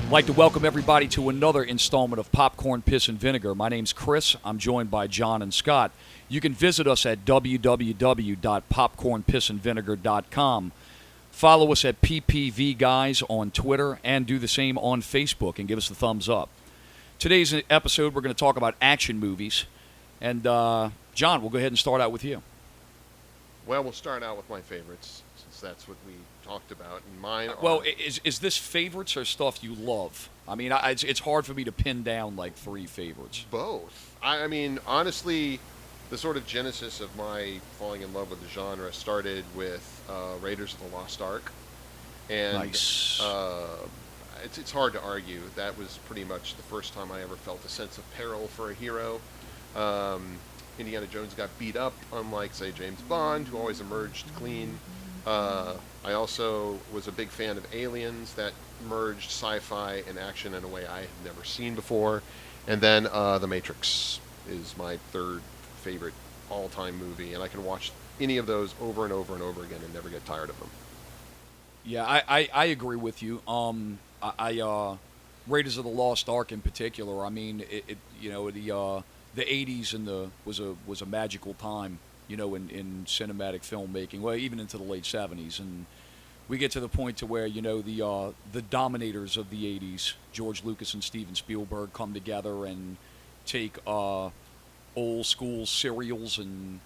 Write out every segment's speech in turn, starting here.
I'd like to welcome everybody to another installment of Popcorn, Piss, and Vinegar. My name's Chris. I'm joined by John and Scott. You can visit us at www.popcornpissandvinegar.com. Follow us at PPV Guys on Twitter and do the same on Facebook and give us the thumbs up. Today's episode, we're going to talk about action movies. And, John, we'll go ahead and start out with you. Well, we'll start out with my favorites, since that's what we talked about. And mine are... Well, is this favorites or stuff you love? I mean, it's hard for me to pin down, like, three favorites. Both. I mean, honestly, the sort of genesis of my falling in love with the genre started with Raiders of the Lost Ark. And nice. It's hard to argue. That was pretty much the first time I ever felt a sense of peril for a hero. Indiana Jones got beat up, unlike, say, James Bond, who always emerged clean. I also was a big fan of Aliens, that merged sci-fi and action in a way I had never seen before. And then The Matrix is my third favorite all-time movie, and I can watch any of those over and over and over again and never get tired of them. Yeah, I agree with you. Raiders of the Lost Ark in particular. I mean, the 80s and was a magical time, in cinematic filmmaking. Well, even into the late 70s, and we get to the point to where the dominators of the 80s, George Lucas and Steven Spielberg, come together and take old school serials and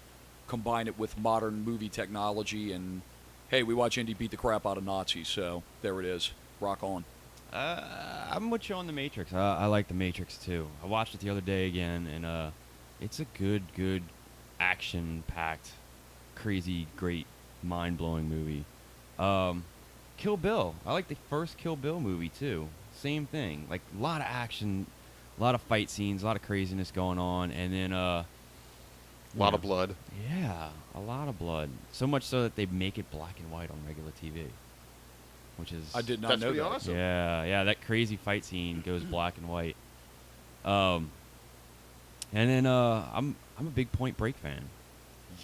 combine it with modern movie technology. And hey, we watch Indy beat the crap out of Nazis, so there it is. Rock on. I'm with you on The Matrix. I like The Matrix, too. I watched it the other day again, and it's a good action-packed, crazy, great, mind-blowing movie. Kill Bill. I like the first Kill Bill movie, too. Same thing. Like, a lot of action, a lot of fight scenes, a lot of craziness going on, and then... a lot of blood. Yeah, a lot of blood. So much so that they make it black and white on regular TV. Which is... I did not know that. Awesome. Yeah, that crazy fight scene goes black and white. And then I'm a big Point Break fan.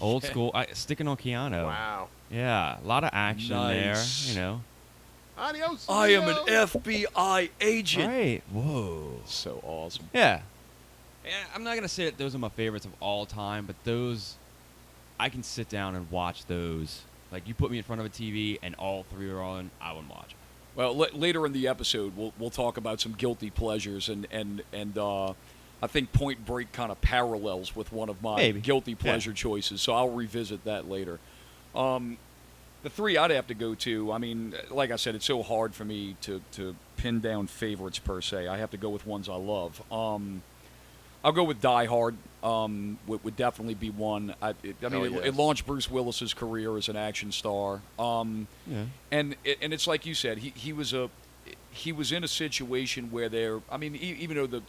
Old school, sticking on Keanu. Wow. Yeah, a lot of action Nice. there, Adios. I am an FBI agent. Right. Whoa. So awesome. Yeah. I'm not gonna say that those are my favorites of all time, but those I can sit down and watch those. Like, you put me in front of a TV and all three are on, I would watch. Well, later in the episode, we'll talk about some guilty pleasures, and I think Point Break kind of parallels with one of my guilty pleasure choices, so I'll revisit that later. The three I'd have to go to, I mean, like I said, it's so hard for me to pin down favorites per se. I have to go with ones I love. I'll go with Die Hard. Would definitely be one. It launched Bruce Willis's career as an action star. And it's like you said, he was in a situation where even though the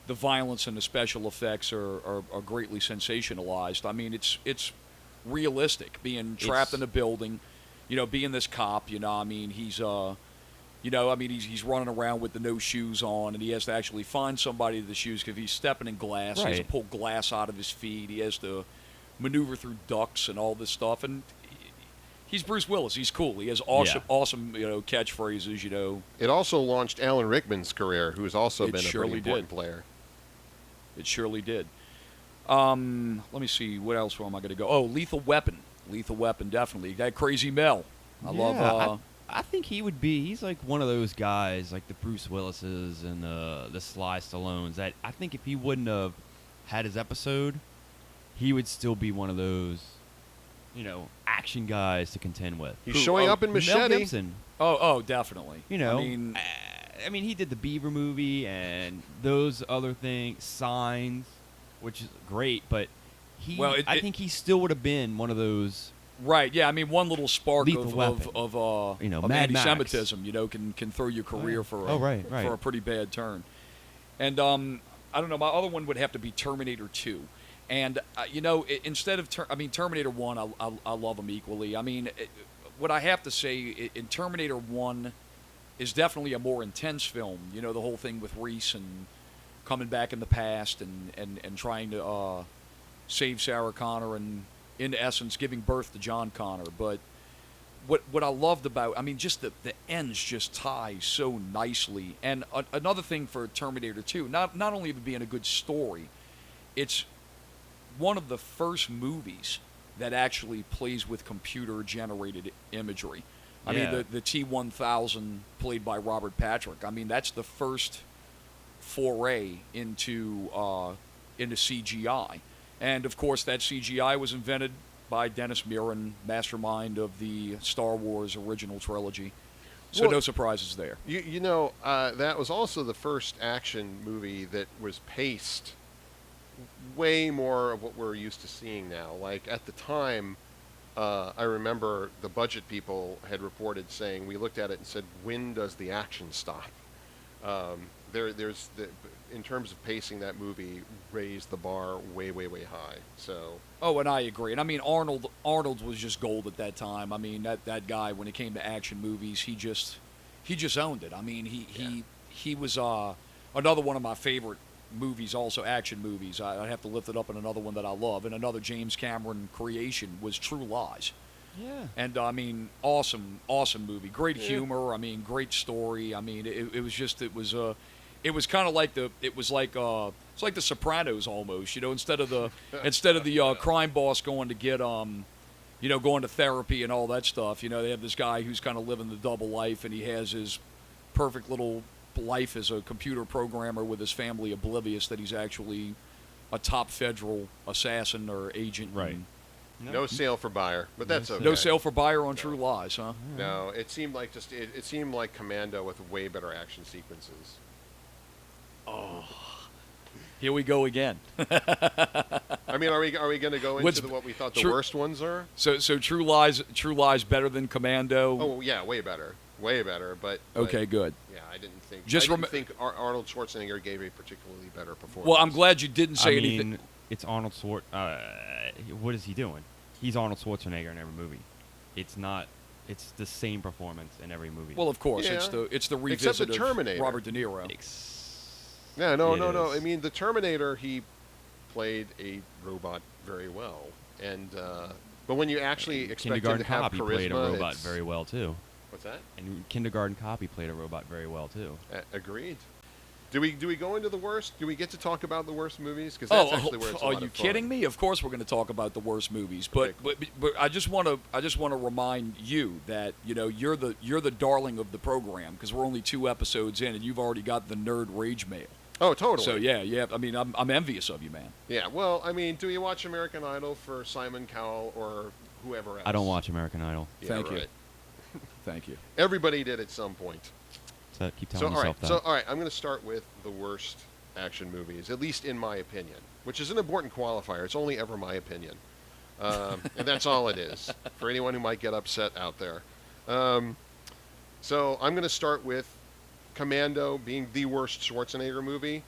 violence and the special effects are greatly sensationalized. I mean, it's realistic. Being trapped in a building, being this cop. He's he's running around with the no shoes on, and he has to actually find somebody with the shoes because he's stepping in glass. Right. He has to pull glass out of his feet. He has to maneuver through ducts and all this stuff. And he's Bruce Willis. He's cool. He has awesome catchphrases. It also launched Alan Rickman's career, who's also been a pretty important player. It surely did. Let me see. What else am I going to go? Oh, Lethal Weapon. Lethal Weapon, definitely. That Crazy Mel. I think he would be. He's like one of those guys, like the Bruce Willises and the Sly Stallones. That I think if he wouldn't have had his episode, he would still be one of those, action guys to contend with. He's showing up in Machete. Mel Gibson. Oh, definitely. I mean, he did the Beaver movie and those other things, Signs, which is great. But I think he still would have been one of those. Right, yeah. I mean, one little spark of anti-Semitism, can throw your career for a pretty bad turn. And I don't know. My other one would have to be Terminator 2. And instead of Terminator 1, I love them equally. I mean, what I have to say in Terminator 1 is definitely a more intense film. The whole thing with Reese and coming back in the past and trying to save Sarah Connor and in essence, giving birth to John Connor. But what I loved about, I mean, just the ends just tie so nicely. And another thing for Terminator 2, not only of it being a good story, it's one of the first movies that actually plays with computer-generated imagery. I mean, the T-1000 played by Robert Patrick. I mean, that's the first foray into CGI. And, of course, that CGI was invented by Dennis Muren, mastermind of the Star Wars original trilogy. So no surprises there. You know, that was also the first action movie that was paced way more of what we're used to seeing now. Like, at the time, I remember the budget people had reported saying, we looked at it and said, when does the action stop? In terms of pacing, that movie raised the bar way, way, way high. So. Oh, and I agree. And I mean, Arnold was just gold at that time. I mean, that guy, when it came to action movies, he just owned it. I mean, he was another one of my favorite movies, also action movies. I have to lift it up in another one that I love, and another James Cameron creation was True Lies. Yeah. And I mean, awesome movie. Great humor. I mean, great story. I mean, it was kind of like it's like the Sopranos almost. You know, instead of the crime boss going to get going to therapy and all that stuff. You know, they have this guy who's kind of living the double life, and he has his perfect little life as a computer programmer with his family oblivious that he's actually a top federal assassin or agent. Right. No sale for buyer, but that's okay. No sale for buyer on True Lies, huh? No, it seemed like it seemed like Commando with way better action sequences. Oh, here we go again. I mean, are we going to go into what we thought the worst ones are? So True Lies better than Commando? Oh yeah, way better. But okay, good. Yeah, I didn't think. think Arnold Schwarzenegger gave a particularly better performance. Well, I'm glad you didn't say anything. Mean, it's Arnold what is he doing? He's Arnold Schwarzenegger in every movie. It's not. It's the same performance in every movie. Well, of course, it's the revisit Except the Terminator. of Robert De Niro. Yeah, no. I mean, the Terminator, he played a robot very well, and but when you actually expect him to have charisma, he played a robot very well too. What's that? And Kindergarten Cop, he played a robot very well too. Agreed. Do we go into the worst? Do we get to talk about the worst movies? Because that's actually where it's a lot of fun. Are you kidding me? Of course we're going to talk about the worst movies. But I just want to remind you that you're the darling of the program because we're only 2 episodes in and you've already got the nerd rage mail. Oh, totally. So yeah. I mean, I'm envious of you, man. Yeah. Well, I mean, do you watch American Idol for Simon Cowell or whoever else? I don't watch American Idol. Yeah, Thank you. Right. Thank you. Everybody did at some point. So keep telling yourself that. So all right, I'm going to start with the worst action movies, at least in my opinion, which is an important qualifier. It's only ever my opinion, and that's all it is for anyone who might get upset out there. So I'm going to start with Commando being the worst Schwarzenegger movie.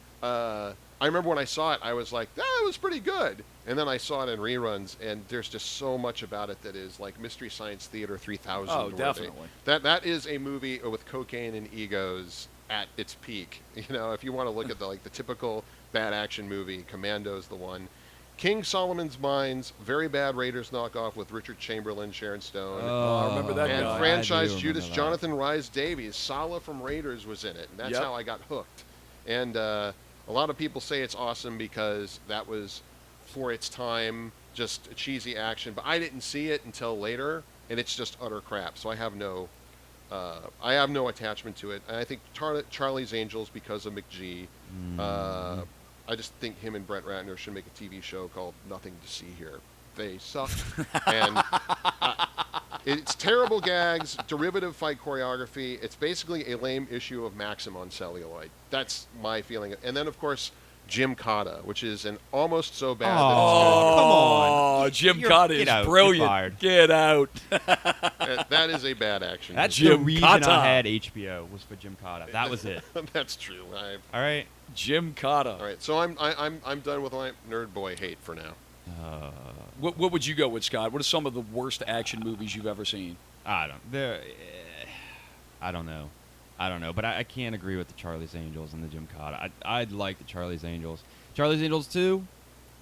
I remember when I saw it, I was like, that was pretty good. And then I saw it in reruns, and there's just so much about it that is like Mystery Science Theater 3000. Oh, definitely. That is a movie with cocaine and egos at its peak. If you want to look at the typical bad action movie, Commando's the one. King Solomon's Mines, very bad Raiders knockoff with Richard Chamberlain, Sharon Stone. I remember that and guy. franchise Judas, Jonathan Rhys Davies. Sala from Raiders was in it, and that's how I got hooked. And a lot of people say it's awesome because that was, for its time, just a cheesy action. But I didn't see it until later, and it's just utter crap. So I have no attachment to it. And I think Charlie's Angels because of McGee. I just think him and Brett Ratner should make a TV show called Nothing to See Here. They suck. And it's terrible gags, derivative fight choreography. It's basically a lame issue of Maxim on celluloid. That's my feeling. And then, of course, Jim Cotta, which is an almost so bad that it's good. Come on. Jim Cotta is brilliant. Get out. That is a bad action. That's Jim the reason Cotta. I had HBO was for Jim Cotta. That was it. That's true. All right. Jim Cotta. All right. So I'm done with my nerd boy hate for now. What would you go with, Scott? What are some of the worst action movies you've ever seen? I don't know, but I can't agree with the Charlie's Angels and the Jim Cotta. I'd like the Charlie's Angels. Charlie's Angels 2,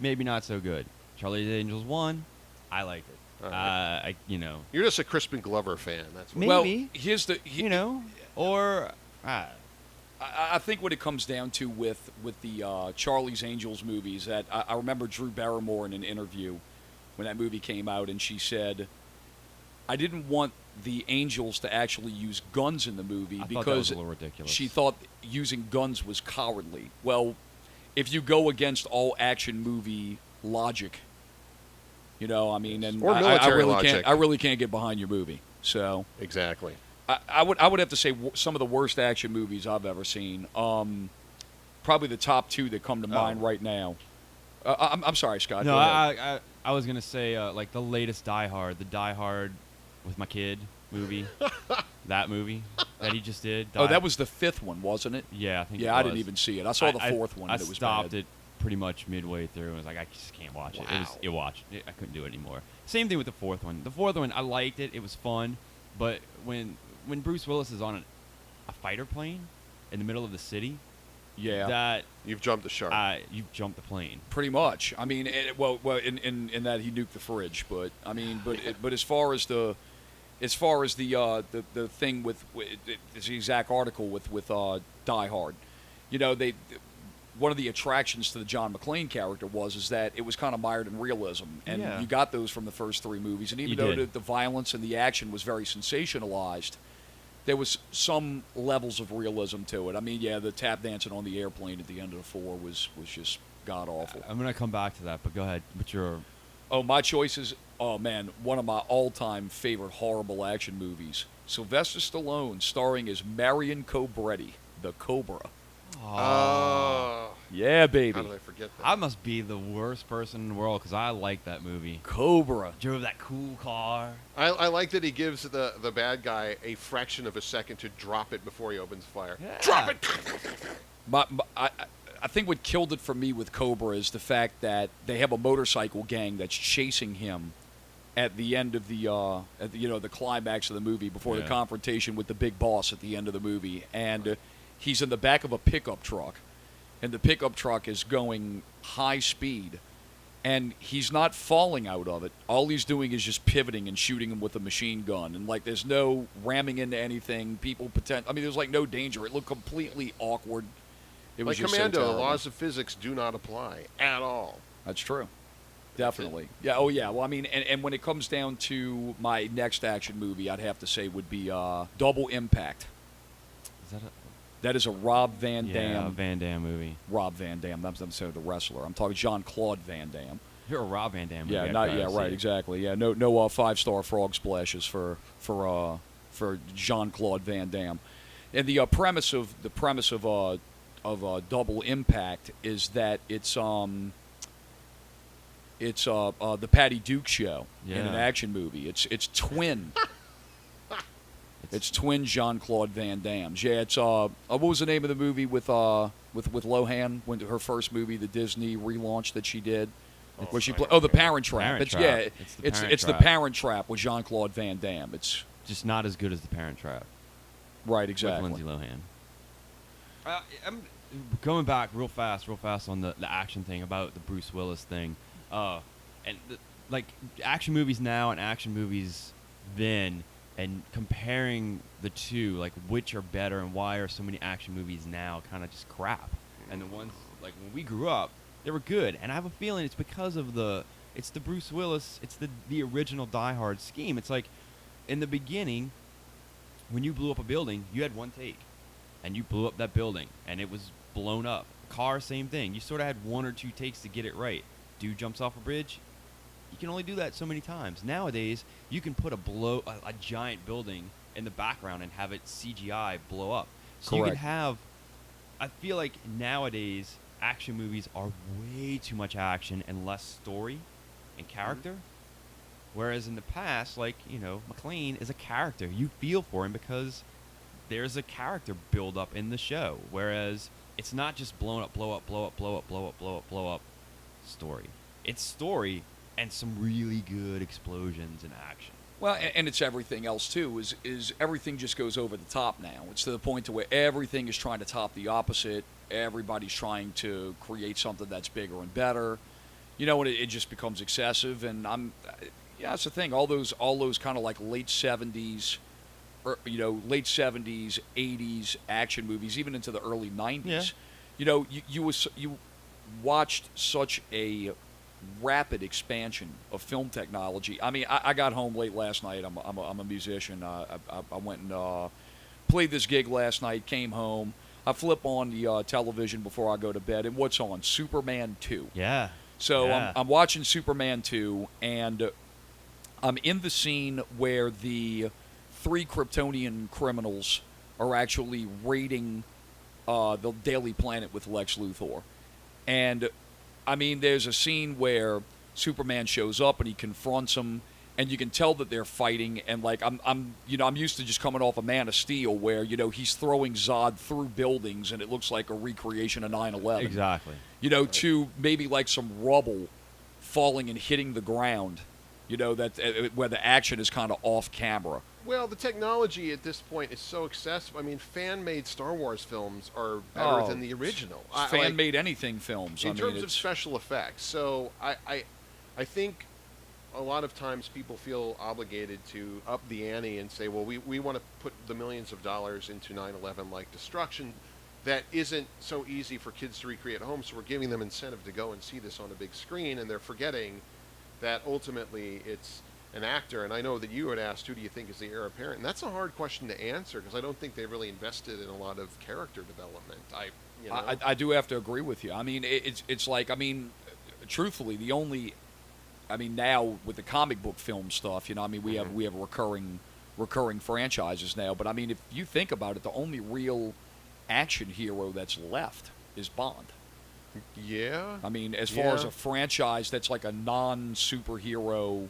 maybe not so good. Charlie's Angels 1, I liked it. Right. You're just a Crispin Glover fan. That's what. Maybe. Well, here's the I think what it comes down to with the Charlie's Angels movies, that I remember Drew Barrymore in an interview when that movie came out, and she said, I didn't want the Angels to actually use guns in the movie because that was a little ridiculous. She thought using guns was cowardly. Well, if you go against all action movie logic, and Or I military really logic. I really can't get behind your movie. So Exactly. I would have to say some of the worst action movies I've ever seen. Probably the top two that come to mind right now. I'm sorry, Scott. No, Go ahead. I was gonna say like the latest Die Hard, the Die Hard with my kid movie, that movie that he just did. That was the fifth one, wasn't it? Yeah, I think. Yeah, it I was. didn't even see it. I saw the fourth one. I And it was stopped bad. it pretty much midway through and was like, I just can't watch it. Wow. I couldn't do it anymore. Same thing with the fourth one. The fourth one, I liked it. It was fun, but when Bruce Willis is on a fighter plane in the middle of the city, that You've jumped the shark. you've jumped the plane. Pretty much. I mean, in that he nuked the fridge, but I mean, but as far as the thing with it's the exact article with Die Hard, one of the attractions to the John McClane character is that it was kind of mired in realism, and you got those from the first three movies, and even though the violence and the action was very sensationalized, there was some levels of realism to it. I mean, the tap dancing on the airplane at the end of the four was just god awful. I'm gonna come back to that, but go ahead. What's your? Oh, my choices. Oh man, one of my all-time favorite horrible action movies. Sylvester Stallone, starring as Marion Cobretti, the Cobra. Oh. Yeah, baby. How did I forget that? I must be the worst person in the world because I like that movie. Cobra. Drove that cool car. I like that he gives the bad guy a fraction of a second to drop it before he opens fire. Yeah. Drop it! I think what killed it for me with Cobra is the fact that they have a motorcycle gang that's chasing him at the end of the climax of the movie before the confrontation with the big boss at the end of the movie, and he's in the back of a pickup truck, and the pickup truck is going high speed, and he's not falling out of it. All he's doing is just pivoting and shooting him with a machine gun, and there's no ramming into anything. There's no danger. It looked completely awkward. It was Like just Commando, so the terrible. laws of physics do not apply at all. That's true. Definitely. Yeah. Oh, yeah. Well, I mean, and when it comes down to my next action movie, I'd have to say would be Double Impact. Is that That is a Rob Van a Dam. Van Damme movie? Rob Van Dam. I'm saying the wrestler. I'm talking Jean-Claude Van Damme. You're a Rob Van Dam movie. Yeah. I'd Not. rather Yeah. see Right. it. Exactly. Yeah. No. 5-star frog splashes for Jean-Claude Van Damme. And the premise of Double Impact is that it's the Patty Duke show in an Yeah. action movie. It's twin. It's twin Jean-Claude Van Damme's. Yeah, it's what was the name of the movie with Lohan, when her first movie, the Disney relaunch that she did, where she played The Parent Trap. Parent It's Trap. yeah, It's The it's Parent the Trap. Parent Trap with Jean-Claude Van Damme. It's Just not as good as The Parent Trap right, exactly. with Lindsay Lohan. I'm going back real fast on the action thing about the Bruce Willis thing, action movies now and action movies then, and comparing the two, which are better and why are so many action movies now kind of just crap, and the ones when we grew up, they were good. And I have a feeling it's because of it's the Bruce Willis, it's the original Die Hard scheme. It's like in the beginning, when you blew up a building, you had one take, and you blew up that building, and it was blown up. Car, same thing. You sort of had one or two takes to get it right. Dude jumps off a bridge. You can only do that so many times. Nowadays, you can put a giant building in the background and have it CGI blow up. So you can Correct. have. I feel like nowadays action movies are way too much action and less story and character. Whereas in the past, McClane is a character. You feel for him because there's a character build up in the show. Whereas it's not just blow up story. It's story and some really good explosions and action. Well, and it's everything else too. Is everything just goes over the top now? It's to the point to where everything is trying to top the opposite. Everybody's trying to create something that's bigger and better. And it just becomes excessive. And Yeah, that's the thing. All those kind of like late 70s, or, late 70s, 80s action movies, even into the early 90s. Yeah. You watched such a rapid expansion of film technology. I mean, I got home late last night. I'm a musician. I went and played this gig last night. Came home. I flip on the television before I go to bed, and what's on? Superman 2. Yeah. So Yeah. I'm watching Superman 2, and I'm in the scene where the 3 Kryptonian criminals are actually raiding the Daily Planet with Lex Luthor. And, I mean, there's a scene where Superman shows up and he confronts them, and you can tell that they're fighting. And like I'm used to just coming off a Man of Steel, where he's throwing Zod through buildings, and it looks like a recreation of 9/11. Exactly. Right. To maybe like some rubble falling and hitting the ground. That where the action is kind of off camera. Well, the technology at this point is so accessible. I mean, fan-made Star Wars films are better than the original. Fan-made anything films. In terms of special effects. So I think a lot of times people feel obligated to up the ante and say, well, we want to put the millions of dollars into 9/11-like destruction. That isn't so easy for kids to recreate at home, so we're giving them incentive to go and see this on a big screen, and they're forgetting that ultimately it's an actor. And I know that you had asked, who do you think is the heir apparent? And that's a hard question to answer, because I don't think they really invested in a lot of character development. I do have to agree with you. I mean, it's like, truthfully, now with the comic book film stuff, we have recurring franchises now. But I mean, if you think about it, the only real action hero that's left is Bond. Yeah. I mean, as far as a franchise that's like a non-superhero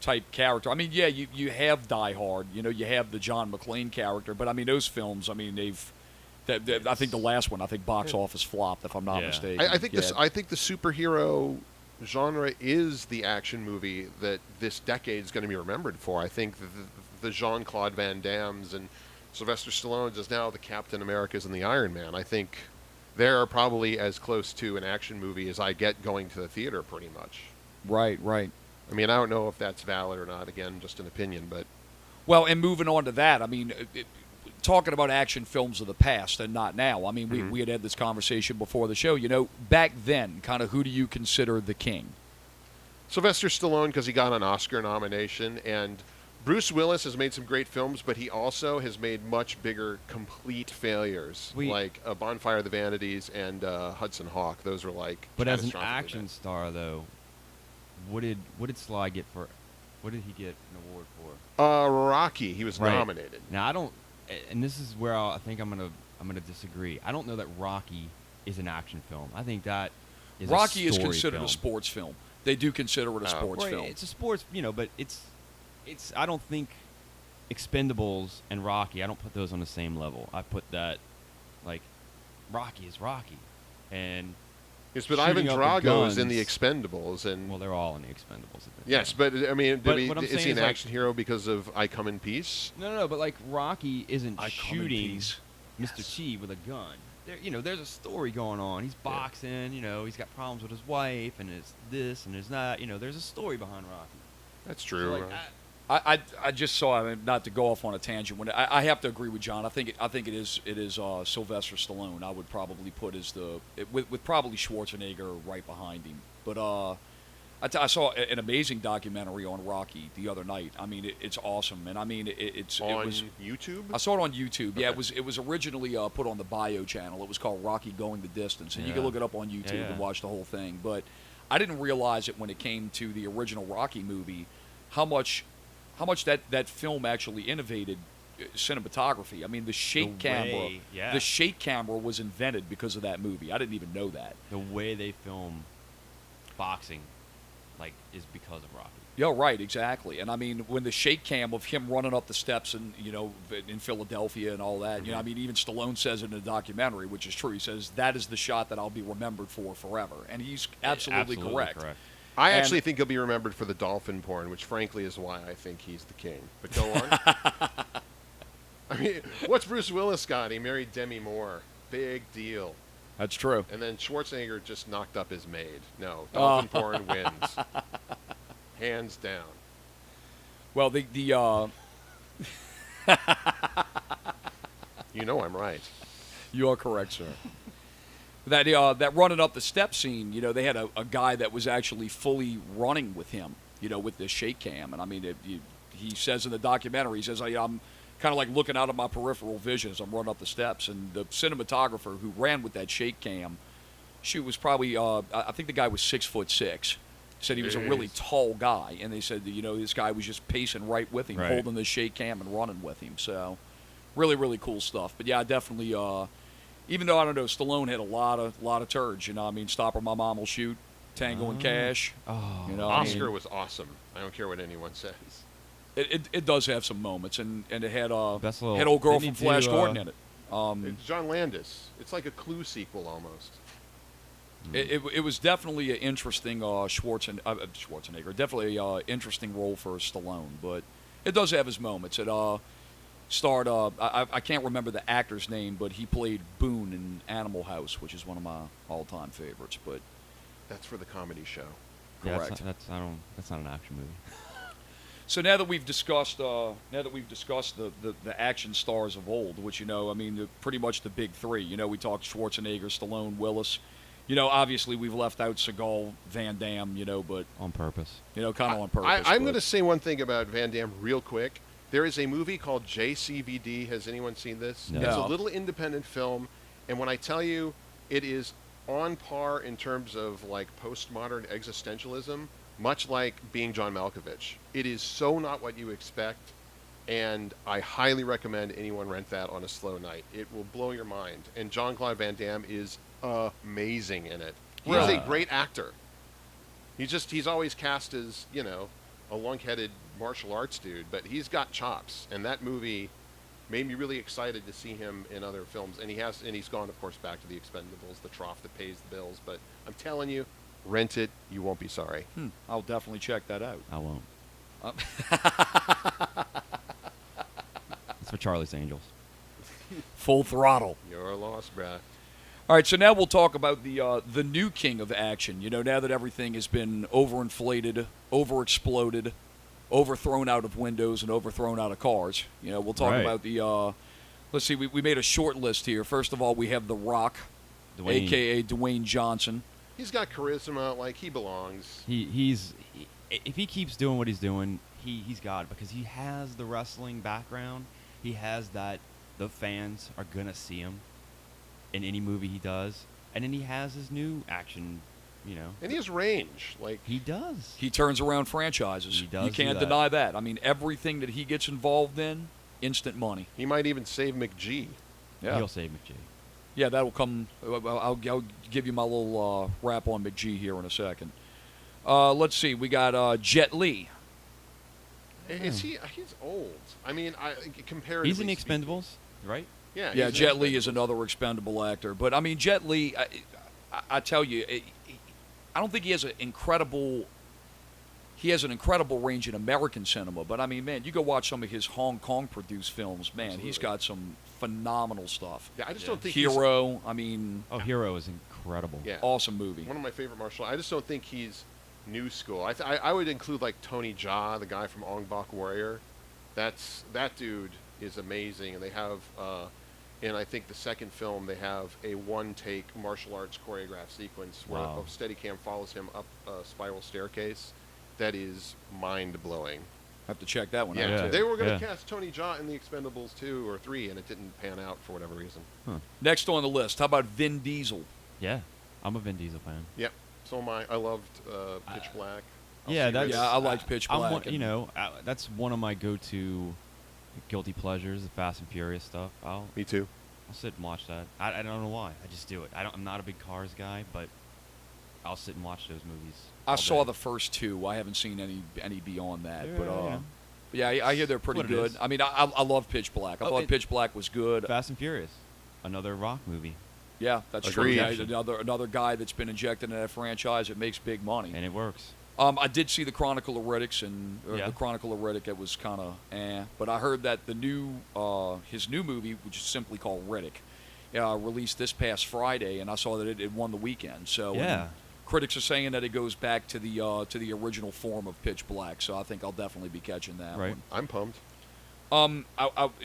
type character. I mean, yeah, you have Die Hard. You have the John McClane character. But I mean, those films. I mean, I think the last one. I think box office flopped, if I'm not mistaken. I think the superhero genre is the action movie that this decade is going to be remembered for. I think the Jean-Claude Van Dammes and Sylvester Stallone's is now the Captain Americas and the Iron Man. I think they're probably as close to an action movie as I get going to the theater, pretty much. Right. I mean, I don't know if that's valid or not. Again, just an opinion, but... Well, and moving on to that, I mean, talking about action films of the past and not now, I mean, we had this conversation before the show. Back then, kind of who do you consider the king? Sylvester Stallone, because he got an Oscar nomination, and Bruce Willis has made some great films, but he also has made much bigger complete failures, like A Bonfire of the Vanities and Hudson Hawk. Those were like... But as an action star, though, what did Sly get for... What did he get an award for? Rocky. He was nominated. Now, I don't... And this is where I think I'm gonna disagree. I don't know that Rocky is an action film. I think that is Rocky a is story considered film. a sports film. They do consider it a sports film. It's a sports, but it's. I don't think Expendables and Rocky. I don't put those on the same level. I put that, like, Rocky is Rocky, and. Yes, but Ivan Drago's in the Expendables, and well, they're all in the Expendables. Yes, but I mean, is he an like, action hero because of I Come in Peace? No, but like Rocky isn't shooting Mr. T with a gun. There's a story going on. He's boxing. He's got problems with his wife, and it's this and it's that. There's a story behind Rocky. That's true. So, like, I just saw, not to go off on a tangent. I have to agree with John. I think it is Sylvester Stallone. I would probably put as with probably Schwarzenegger right behind him. But I saw an amazing documentary on Rocky the other night. I mean, it's awesome, and I mean it was YouTube. I saw it on YouTube. Okay. Yeah, it was originally put on the Bio channel. It was called Rocky Going the Distance, and you can look it up on YouTube and watch the whole thing. But I didn't realize it when it came to the original Rocky movie, how much that film actually innovated cinematography. I mean, the shake camera was invented because of that movie. I didn't even know that. The way they film boxing, is because of Rocky. Yeah, right, exactly. And I mean, when the shake cam of him running up the steps in Philadelphia and all that, I mean, even Stallone says it in the documentary, which is true. He says that is the shot that I'll be remembered for forever, and he's absolutely correct. I actually think he'll be remembered for the dolphin porn, which frankly is why I think he's the king. But go on. I mean, what's Bruce Willis got? He married Demi Moore. Big deal. That's true. And then Schwarzenegger just knocked up his maid. No, dolphin porn wins. hands down. Well, the You know I'm right. you are correct, sir. That running up the step scene, they had a guy that was actually fully running with him, with the shake cam. And I mean, he says in the documentary, he says, I'm kind of like looking out of my peripheral vision as I'm running up the steps. And the cinematographer who ran with that shake cam, she was probably, I think the guy was 6'6". Said he was a really tall guy, and they said that, this guy was just pacing right with him, holding the shake cam and running with him. So, really, really cool stuff. But yeah, definitely. Even though I don't know, Stallone had a lot of turds. I mean, Stop or My Mom Will Shoot, Tango and Cash. Oscar was awesome. I don't care what anyone says. It does have some moments, and it had little, had old girl from Flash Gordon in it. It's John Landis. It's like a Clue sequel almost. It was definitely an interesting Schwarzenegger. Definitely an interesting role for Stallone, but it does have his moments. It starred I can't remember the actor's name, but he played Boone in Animal House, which is one of my all-time favorites. But that's for the comedy show. Correct. Yeah, that's not an action movie. So now that we've discussed the action stars of old, which pretty much the big three. We talked Schwarzenegger, Stallone, Willis. Obviously we've left out Seagal, Van Damme. But on purpose. Kind of on purpose. I'm going to say one thing about Van Damme real quick. There is a movie called JCVD. Has anyone seen this? No. It's a little independent film, and when I tell you it is on par in terms of like postmodern existentialism, much like Being John Malkovich. It is so not what you expect, and I highly recommend anyone rent that on a slow night. It will blow your mind, and Jean-Claude Van Damme is amazing in it. He's a great actor. He's always cast as, a lunk-headed martial arts dude, but he's got chops, and that movie made me really excited to see him in other films. And he's gone, of course, back to the Expendables, the trough that pays the bills. But I'm telling you, rent it, you won't be sorry. I'll definitely check that out. I won't. It's for Charlie's Angels. Full throttle. You're lost, bruh. All right, so now we'll talk about the new king of action. Now that everything has been overinflated, overexploded, overthrown out of windows, and overthrown out of cars. We'll talk about the. Let's see. We made a short list here. First of all, we have The Rock, a.k.a. Dwayne Johnson. He's got charisma, like he belongs. If he keeps doing what he's doing, he's got it, because he has the wrestling background. He has that. The fans are gonna see him in any movie he does, and then he has his new action, And he has range, like he does. He turns around franchises. He does. You can't deny that. I mean, everything that he gets involved in, instant money. He might even save McG. Yeah, He'll save McG. Yeah, that'll come. I'll give you my little rap on McG here in a second. Let's see. We got Jet Li. Is he? He's old. I mean, comparatively. He's in the Expendables, right? Yeah. Yeah, Jet Li is another expendable actor. But, I mean, Jet Li, I tell you, I don't think he has an incredible range in American cinema. But, I mean, man, you go watch some of his Hong Kong-produced films. Man, Absolutely. He's got some phenomenal stuff. Yeah, I just don't think Hero, I mean. Oh, Hero is incredible. Yeah. Awesome movie. One of my favorite martial arts. I just don't think he's new school. I would include, like, Tony Jaa, the guy from Ong Bak Warrior. That dude is amazing. And they have... in I think the second film, they have a one-take martial arts choreographed sequence where a Steadicam follows him up a spiral staircase. That is mind-blowing. Have to check that one out. Yeah, Too. they were going to cast Tony Jaa in the Expendables 2 or 3, and it didn't pan out for whatever reason. Huh. Next on the list, how about Vin Diesel? Yeah, I'm a Vin Diesel fan. Yep, so am I. I loved Pitch Black. I liked Pitch Black. That's one of my go-to guilty pleasures, the Fast and Furious stuff. Me too. I'll sit and watch that. I don't know why. I just do it. I'm not a big Cars guy, but I'll sit and watch those movies. I saw the first two. I haven't seen any beyond that. Yeah, I hear they're pretty good. I mean, I love Pitch Black. I thought Pitch Black was good. Fast and Furious, another Rock movie. Yeah, that's true. Yeah, another guy that's been injected in that franchise. It makes big money. And it works. I did see the Chronicle of Riddick, the Chronicle of Riddick. It was kind of but I heard that his new movie, which is simply called Riddick, released this past Friday, and I saw that it won the weekend. So critics are saying that it goes back to the original form of Pitch Black. So I think I'll definitely be catching that one. I'm pumped.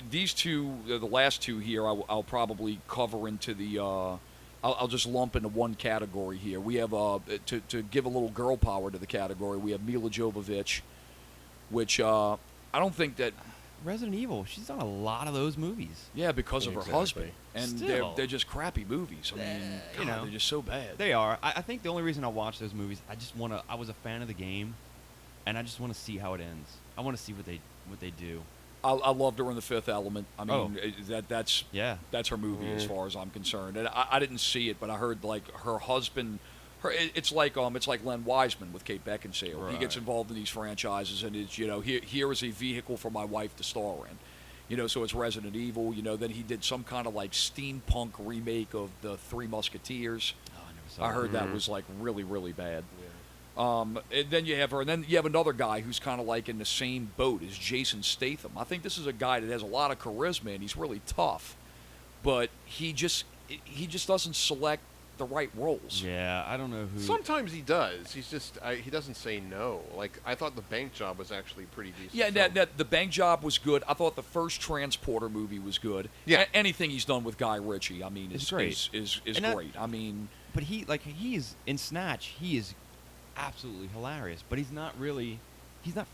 These two, the last two here, I'll probably cover into the. I'll just lump into one category here. We have to give a little girl power to the category. We have Mila Jovovich, which I don't think that. Resident Evil. She's done a lot of those movies. Yeah, because of her husband, and Still. they're just crappy movies. I mean, they're just so bad. They are. I think the only reason I watch those movies, I was a fan of the game, and I just want to see how it ends. I want to see what they do. I loved her in The Fifth Element. I mean, that's her movie as far as I'm concerned. And I didn't see it, but I heard like her husband. It's like Len Wiseman with Kate Beckinsale. Right. He gets involved in these franchises, and it's here is a vehicle for my wife to star in. So it's Resident Evil. Then he did some kind of like steampunk remake of the Three Musketeers. Oh, I never saw I heard that was like really, really bad. Yeah. And then you have her, and then you have another guy who's kind of like in the same boat as Jason Statham. I think this is a guy that has a lot of charisma and he's really tough, but he just doesn't select the right roles. Yeah, I don't know who. Sometimes he does. He's just he doesn't say no. Like I thought the Bank Job was actually pretty decent. Yeah, the Bank Job was good. I thought the first Transporter movie was good. Yeah, anything he's done with Guy Ritchie, I mean, is great. Is great. I mean, but he's in Snatch. He is absolutely hilarious, but he's not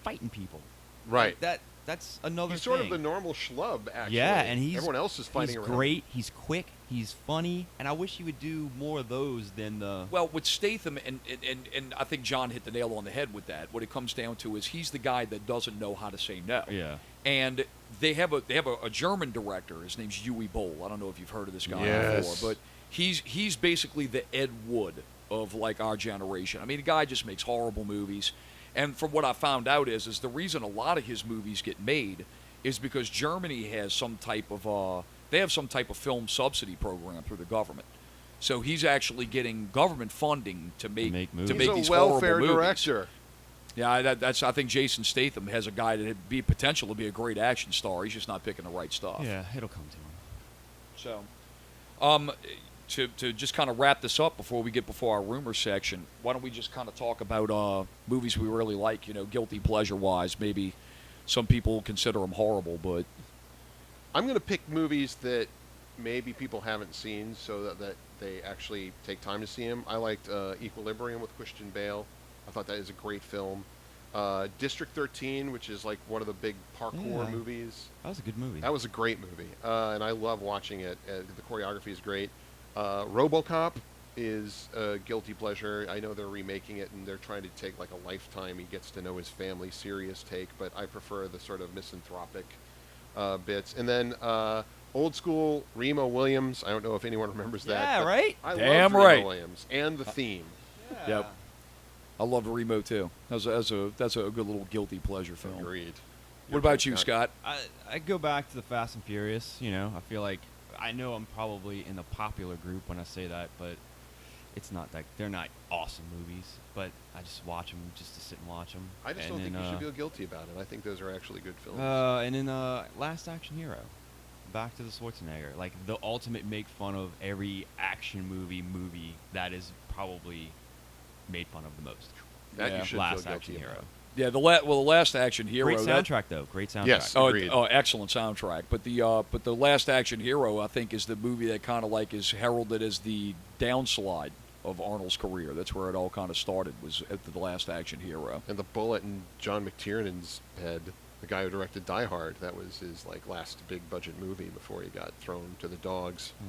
fighting people. Right. That's another He's thing. sort of the normal schlub, actually. Yeah, and everyone else is fighting around. He's great. He's quick. He's funny, and I wish he would do more of those than the. Well, with Statham, and I think John hit the nail on the head with that. What it comes down to is he's the guy that doesn't know how to say no. Yeah. And they have a German director. His name's Uwe Boll. I don't know if you've heard of this guy before, but he's basically the Ed Wood of like our generation. I mean, the guy just makes horrible movies. And from what I found out is the reason a lot of his movies get made is because Germany has some type of film subsidy program through the government. So he's actually getting government funding to make movies. to make He's these a welfare horrible movies. director. Yeah, I think Jason Statham has a guy that had be potential to be a great action star. He's just not picking the right stuff. Yeah, it'll come to him. So, to just kind of wrap this up before our rumor section, why don't we just kind of talk about movies we really like, guilty pleasure-wise. Maybe some people consider them horrible, but... I'm going to pick movies that maybe people haven't seen so that they actually take time to see them. I liked Equilibrium with Christian Bale. I thought that is a great film. District 13, which is like one of the big parkour movies. That was a good movie. That was a great movie, and I love watching it. The choreography is great. RoboCop is a guilty pleasure. I know they're remaking it, and they're trying to take like a Lifetime, he gets to know his family serious take, but I prefer the sort of misanthropic bits. And then old school Remo Williams. I don't know if anyone remembers that. Yeah, right? I Damn love right. Remo Williams and the theme. Yeah. Yep. I loved Remo, too. That's a good little guilty pleasure film. Agreed. What about you, Scott? I go back to the Fast and Furious. I feel like I know I'm probably in the popular group when I say that, but it's not that they're not awesome movies. But I just watch them just to sit and watch them. I just don't think you should feel guilty about it. I think those are actually good films. And then Last Action Hero, back to the Schwarzenegger, like the ultimate make fun of every action movie that is probably made fun of the most. That you should Last feel Action guilty Hero. about. Yeah, the Last Action Hero. Great soundtrack, though. Great soundtrack. Yes. Oh, Agreed. Excellent soundtrack. But the Last Action Hero, I think, is the movie that kind of like is heralded as the downslide of Arnold's career. That's where it all kind of started, was at the Last Action Hero. And the bullet in John McTiernan's head, the guy who directed Die Hard, that was his like last big budget movie before he got thrown to the dogs. Yeah.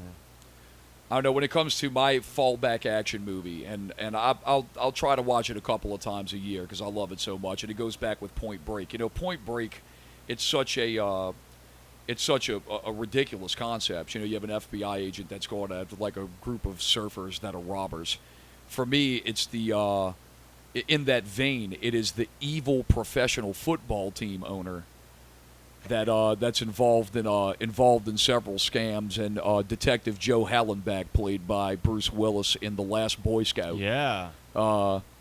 I don't know, when it comes to my fallback action movie, and I'll try to watch it a couple of times a year because I love it so much, and it goes back with Point Break. Point Break, it's such a ridiculous concept. You have an FBI agent that's going after like a group of surfers that are robbers. For me, it's in that vein, it is the evil professional football team owner that's involved in several scams, and Detective Joe Hallenbeck, played by Bruce Willis in The Last Boy Scout,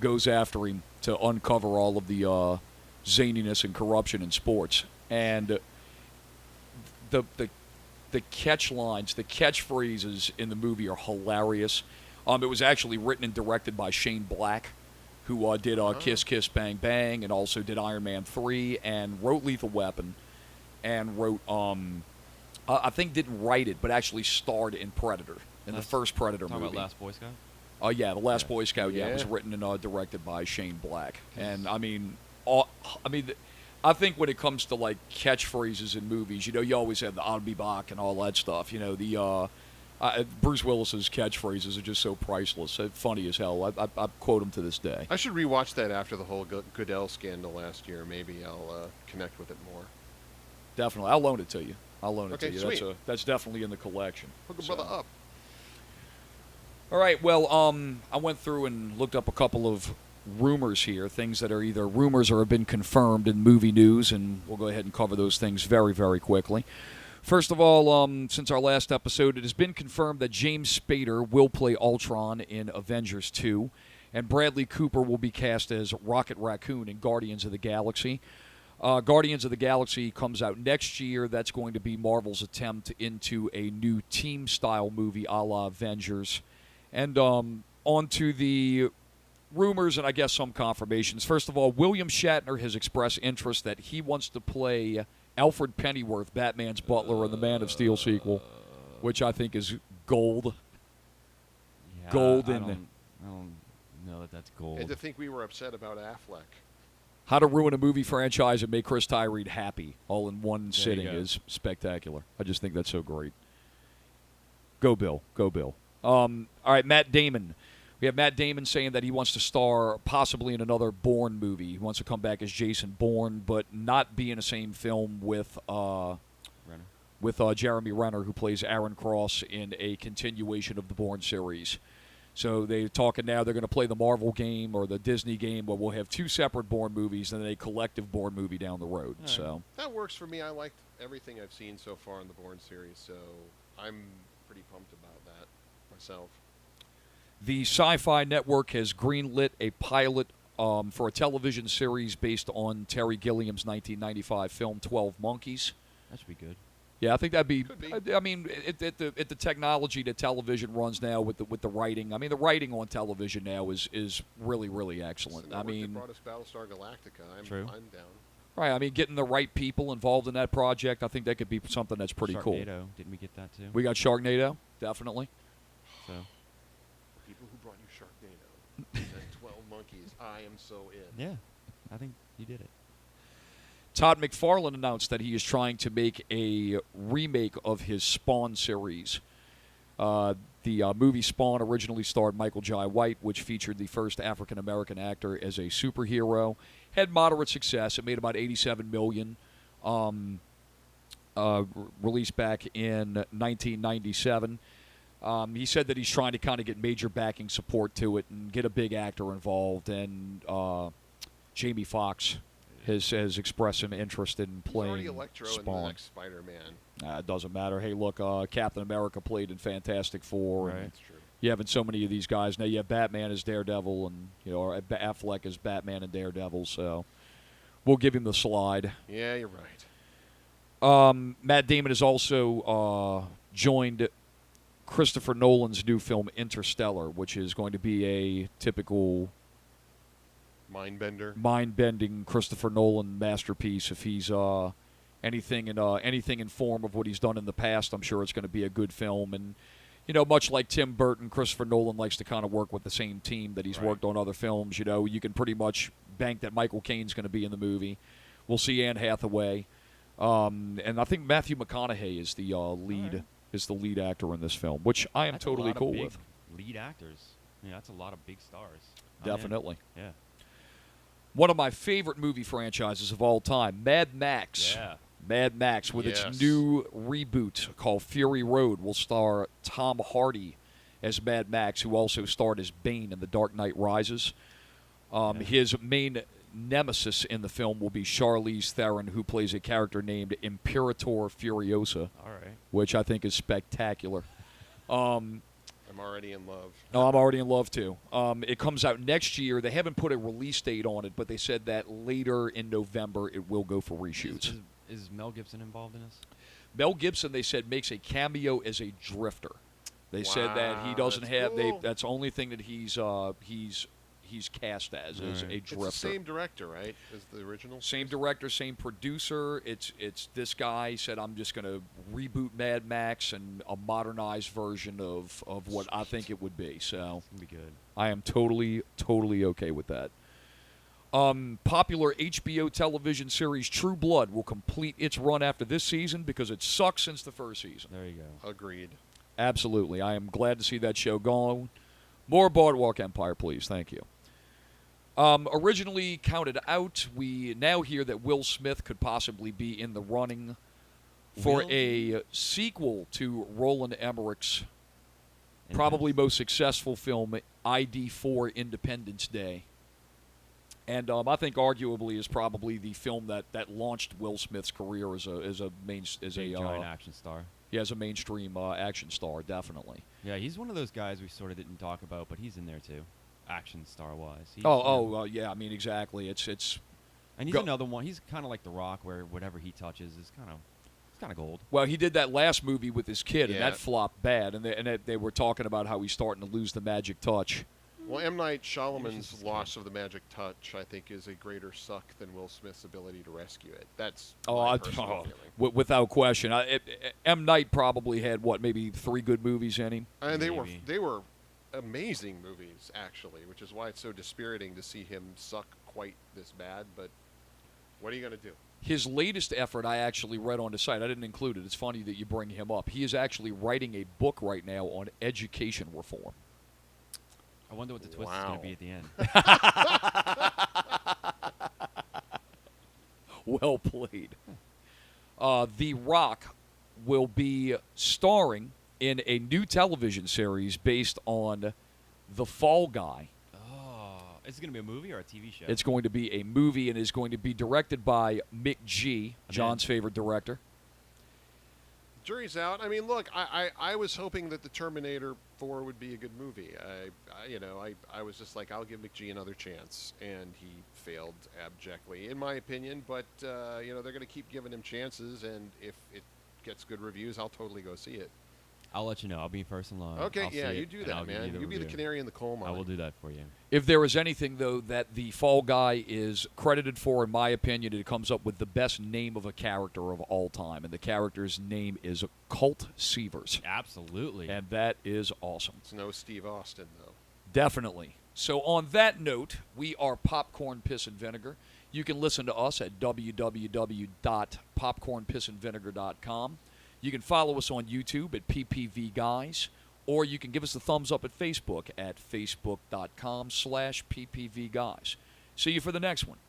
goes after him to uncover all of the zaniness and corruption in sports. And the catch lines, the catchphrases in the movie are hilarious. It was actually written and directed by Shane Black, who did Kiss Kiss Bang Bang and also did Iron Man 3 and wrote Lethal Weapon and wrote, I think didn't write it, but actually starred in Predator, in the first Predator movie. Talking about Last Boy Scout? Oh, yeah, The Last Boy Scout, it was written and directed by Shane Black. And, I think when it comes to, like, catchphrases in movies, you always have the I'll be back and all that stuff. Bruce Willis's catchphrases are just so priceless. Funny as hell. I quote them to this day. I should rewatch that after the whole Goodell scandal last year. Maybe I'll connect with it more. Definitely. I'll loan it to you. Okay, sweet. That's definitely in the collection. Hook a brother up. All right. Well, I went through and looked up a couple of rumors here, things that are either rumors or have been confirmed in movie news, and we'll go ahead and cover those things very, very quickly. First of all, since our last episode, it has been confirmed that James Spader will play Ultron in Avengers 2, and Bradley Cooper will be cast as Rocket Raccoon in Guardians of the Galaxy. Guardians of the Galaxy comes out next year. That's going to be Marvel's attempt into a new team-style movie a la Avengers. And on to the rumors and I guess some confirmations. First of all, William Shatner has expressed interest that he wants to play Alfred Pennyworth, Batman's butler in the Man of Steel sequel, which I think is gold. Yeah, gold I in don't know that that's gold. And to think we were upset about Affleck. How to ruin a movie franchise and make Chris Tyree happy all in one There sitting you go. is spectacular. I just think that's so great. Go Bill. Go Bill. All right, Matt Damon. We have Matt Damon saying that he wants to star possibly in another Bourne movie. He wants to come back as Jason Bourne, but not be in the same film with Jeremy Renner, who plays Aaron Cross in a continuation of the Bourne series. So they're talking now they're going to play the Marvel game or the Disney game where we'll have two separate Bourne movies and then a collective Bourne movie down the road. Right. So That works for me. I liked everything I've seen so far in the Bourne series, so I'm pretty pumped about that myself. the Sci-Fi Network has greenlit a pilot for a television series based on Terry Gilliam's 1995 film 12 Monkeys. That should be good. Yeah, I think that'd be. Could be. I mean, the technology that television runs now with the writing. I mean, the writing on television now is really excellent. It's the I network mean, that brought us Battlestar Galactica. True. I'm down. right? I mean, getting the right people involved in that project, I think that could be something that's pretty cool. Sharknado. Didn't we get that too? We got Sharknado, definitely. So People who brought you Sharknado and 12 Monkeys, I am so in. yeah, I think you did it. Todd McFarlane announced that he is trying to make a remake of his Spawn series. The movie Spawn originally starred Michael Jai White, which featured the first African-American actor as a superhero. Had moderate success. It made about $87 million. Released back in 1997. He said that he's trying to kind of get major backing support to it and get a big actor involved. And Jamie Foxx has expressed some interest in He's playing already Electro in the Spawn. next Spider-Man. It doesn't matter. Hey, look, Captain America played in Fantastic Four. Right. And That's true. you having so many of these guys now. You have Batman as Daredevil, and or Affleck as Batman and Daredevil. So we'll give him the slide. Yeah, you're right. Matt Damon has also joined Christopher Nolan's new film Interstellar, which is going to be a typical Mindbender. mind-bending Christopher Nolan masterpiece. If he's anything in form of what he's done in the past, I'm sure it's going to be a good film. And much like Tim Burton, Christopher Nolan likes to kind of work with the same team that he's worked on other films. You can pretty much bank that Michael Caine's going to be in the movie. We'll see Anne Hathaway, and I think Matthew McConaughey is the lead actor in this film, which I am That's totally a lot cool of big with. lead actors. Yeah, that's a lot of big stars. Definitely. Yeah. One of my favorite movie franchises of all time, Mad Max. Yeah. Mad Max, with Yes. its new reboot called Fury Road, will star Tom Hardy as Mad Max, who also starred as Bane in The Dark Knight Rises. His main nemesis in the film will be Charlize Theron, who plays a character named Imperator Furiosa, All right. which I think is spectacular. I'm already in love. No, I'm already in love, too. It comes out next year. They haven't put a release date on it, but they said that later in November it will go for reshoots. Is Mel Gibson involved in this? Mel Gibson, they said, makes a cameo as a drifter. They said that he doesn't that's have. cool. That's the only thing that he's cast as is a drifter. It's the same director, right, as the original? Same director, same producer. It's this guy said, I'm just going to reboot Mad Max and a modernized version of what I think it would be. So It's gonna be good. I am totally okay with that. Popular HBO television series True Blood will complete its run after this season because it sucks since the first season. There you go. Agreed. Absolutely. I am glad to see that show gone. More Boardwalk Empire, please. Thank you. Originally counted out, we now hear that Will Smith could possibly be in the running for a sequel to Roland Emmerich's probably most successful film, ID4 Independence Day. And I think arguably is probably the film that launched Will Smith's career as a giant action star. Yeah, as a mainstream action star, definitely. Yeah, he's one of those guys we sort of didn't talk about, but he's in there too, action star wise. Yeah. I mean, exactly. It's and he's another one. He's kind of like The Rock, where whatever he touches is kind of gold. Well, he did that last movie with his kid, and Yeah. that flopped bad. And they were talking about how he's starting to lose the magic touch. Well, M. Night Shyamalan's loss of the magic touch, I think, is a greater suck than Will Smith's ability to rescue it. That's my personal feeling. Without question. M. Night probably had maybe 3 good movies in him. And they Maybe. were amazing movies, actually, which is why it's so dispiriting to see him suck quite this bad. But what are you going to do? His latest effort, I actually read on the site. I didn't include it. It's funny that you bring him up. He is actually writing a book right now on education reform. I wonder what the twist is going to be at the end. Well played. The Rock will be starring in a new television series based on The Fall Guy. Oh, is it going to be a movie or a TV show? It's going to be a movie and is going to be directed by Mick G., John's favorite director. Jury's out. I mean, look, I was hoping that the Terminator 4 would be a good movie. I was just like, I'll give McGee another chance, and he failed abjectly, in my opinion. But they're going to keep giving him chances, and if it gets good reviews, I'll totally go see it. I'll let you know. I'll be first in line. Okay, I'll yeah, see you it, do and that, I'll give man. You be the review. canary in the coal mine. I will do that for you. If there is anything, though, that The Fall Guy is credited for, in my opinion, it comes up with the best name of a character of all time, and the character's name is Colt Seavers. Absolutely. And that is awesome. It's no Steve Austin, though. Definitely. So on that note, we are Popcorn, Piss, and Vinegar. You can listen to us at www.popcornpissandvinegar.com. You can follow us on YouTube at PPV Guys, or you can give us a thumbs up at Facebook at facebook.com/PPVGuys. See you for the next one.